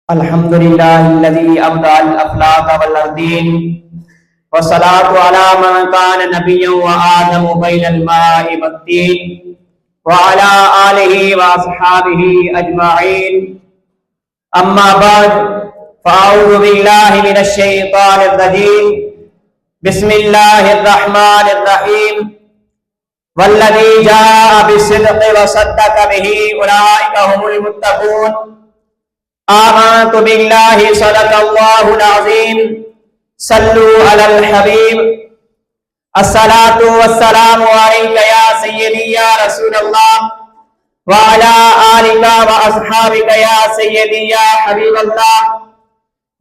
الحمد لله الذي أبدع الأفلاك والأرضين والصلاة على من كان نبيا وآدم بين الماء والطين وعلى آله وأصحابه أجمعين. أما بعد فأعوذ بالله من الشيطان الرجيم. بسم الله الرحمن الرحيم. والذي جاء بالصدق وصدق به أولئك هم المتقون. آمنت بالله صدق الله العظيم. صلوا على الحبيب. الصلاة والسلام عليك يا سيدي يا رسول الله وعلى آلك وأصحابك يا سيدي يا حبیب اللہ.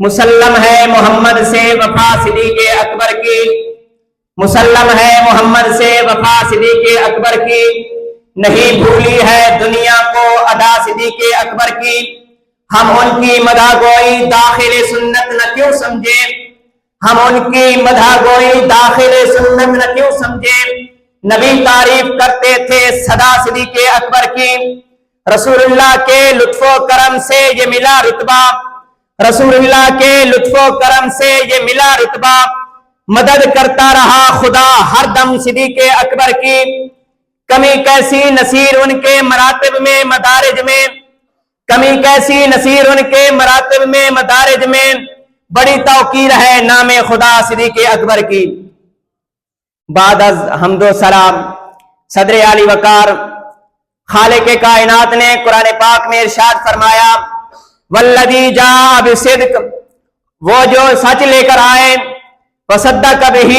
مسلم ہے محمد سے وفا صدیق اکبر کی، مسلم ہے محمد سے وفا صدیق اکبر کی، نہیں بھولی ہے دنیا کو ادا صدیق اکبر کی. ہم ان کی مدح گوئی داخل سنت نہ کیوں سمجھے، ہم ان کی مدح گوئی داخل سنت نہ کیوں سمجھے. نبی تعریف کرتے تھے صدا صدیق اکبر کی. رسول اللہ کے لطف و کرم سے یہ ملا رتبہ، رسول اللہ کے لطف و کرم سے یہ ملا رتبہ. مدد کرتا رہا خدا ہر دم صدیق اکبر کی. کمی کیسی نصیر ان کے مراتب میں مدارج میں، کمی کیسی نصیر ان کے مراتب میں مدارج میں، بڑی توقیر ہے نام خدا صدیق اکبر کی. بعد از حمد و سلام صدر علی وقار خالق کائنات نے قرآن پاک میں ارشاد فرمایا والذی جاء بصدق، وہ جو سچ لے کر آئے، وصدق بہ،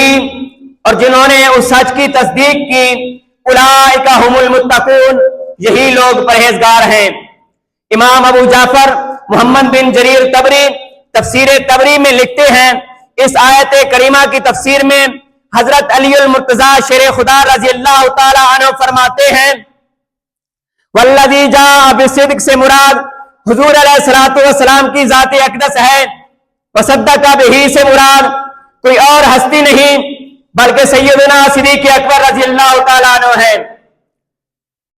اور جنہوں نے اس سچ کی تصدیق کی، اولئک ھم المتقون، یہی لوگ پرہیزگار ہیں. امام ابو جعفر محمد بن جریر طبری تفسیر طبری میں لکھتے ہیں اس آیت کریمہ کی تفسیر میں حضرت علی المرتضی شیر خدا رضی اللہ تعالی عنہ فرماتے ہیں والذی جاء بصدق سے مراد حضور علیہ الصلوۃ والسلام کی ذات اقدس ہے. وصدق بہ سے مراد کوئی اور ہستی نہیں بلکہ سیدنا صدیق اکبر رضی اللہ تعالی عنہ ہے.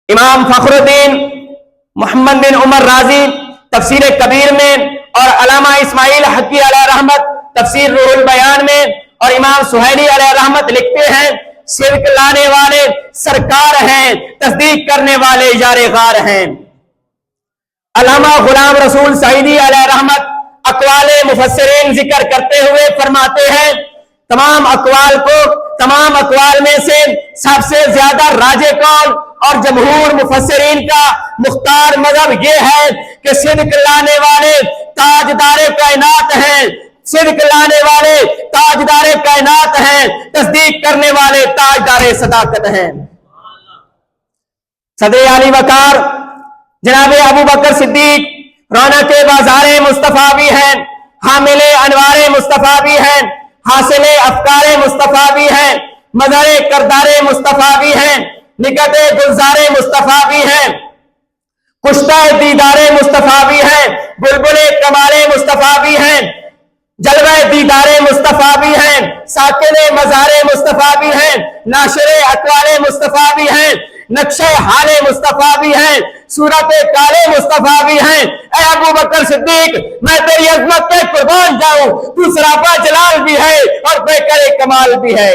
امام فخر الدین محمد بن عمر رازی تفسیر کبیر میں اور علامہ اسماعیل حقی علیہ رحمت تفسیر روح البیان میں اور امام سہیلی علیہ رحمت لکھتے ہیں صدق لانے والے سرکار ہیں، تصدیق کرنے والے یار غار ہیں. علامہ غلام رسول سعیدی علیہ رحمت اقوال مفسرین ذکر کرتے ہوئے فرماتے ہیں تمام اقوال میں سے سب سے زیادہ راجح قول اور جمہور مفسرین کا مختار مذہب یہ ہے کہ صدق لانے والے تاجدار کائنات ہیں، صدق لانے والے تاجدار کائنات ہیں، تصدیق کرنے والے تاجدار صداقت ہیں. صدر علی وقار جناب ابو بکر صدیق رونق بازار مصطفیٰ بھی ہیں، حامل انوار مصطفیٰ بھی ہیں، حاصل افکار مصطفیٰ بھی ہیں، مظہر کردار مصطفیٰ بھی ہیں، نکت گلزار مصطفیٰ بھی ہیں، کشتہ دیدار مصطفیٰ بھی ہیں، بلبل کمال مصطفیٰ بھی ہیں، جلوہ دیدار مصطفیٰ بھی ہیں، ساکن مزار مصطفیٰ بھی ہیں، ناشر اقوال مصطفیٰ بھی ہیں، نقش حال مصطفیٰ بھی ہیں، صورت کال مصطفیٰ بھی ہیں. اے ابو بکر صدیق میں تیری عظمت پہ قربان جاؤں، تو سراپا جلال بھی ہے اور پیکر کمال بھی ہے.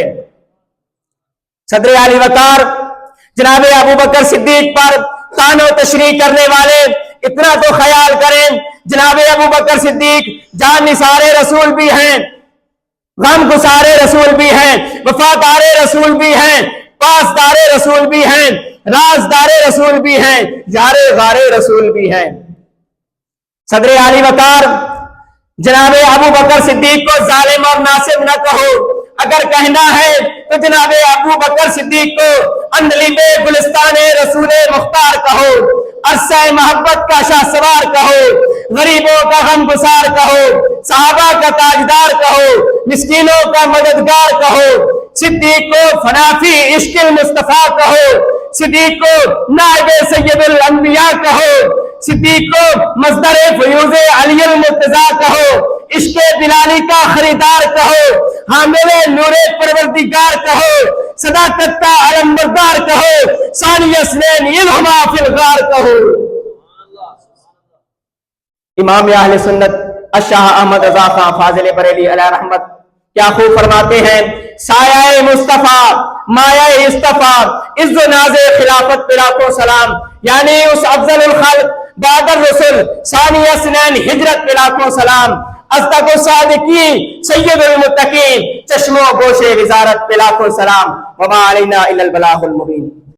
صدر علی وقار جناب ابو بکر صدیق پر طعن و تشریح کرنے والے اتنا تو خیال کریں جناب ابو بکر صدیق جان نثار رسول بھی ہیں، غم گسار رسول بھی ہیں، وفادار رسول بھی ہیں، پاسدار رسول بھی ہیں، رازدار رسول بھی ہیں، یار غار رسول بھی ہیں. صدر علی وقار جناب ابو بکر صدیق کو ظالم اور ناصب نہ کہو، اگر کہنا ہے تو جناب ابو بکر صدیق کو اندلیب گلستان رسول مختار کہو، عرصہ محبت کا شاہ سوار کہو، غریبوں کا غم گسار کہو، صحابہ کا تاجدار کہو، مسکینوں کا مددگار کہو، صدیق کو فنافی عشق المصطفیٰ کہو، صدیق کو نائب سید الانبیاء کہو، صدیق کو مصدر فیوز علی المرتضی کہو، عشق بلالی کا خریدار کہو، حامل نور پروردگار کہو، صداقت کا علمبردار کہو، ثانی اثنین اذ ہما فی الغار کہو. امام اہل سنت الشاہ احمد رضا خان فاضل بریلی علیہ رحمت کیا خوب فرماتے ہیں، سایہ مصطفیٰ مایہ اصطفیٰ عز و ناز خلافت پہ لاکھوں سلام، یعنی اس افضل الخلق بعد الرسل ثانی اسنین ہجرت پہ لاکھوں سلام، اصدق الصادقین سید المتقین چشم و گوش وزارت پہ لاکھوں سلام، وما علینا الا البلاغ المبین۔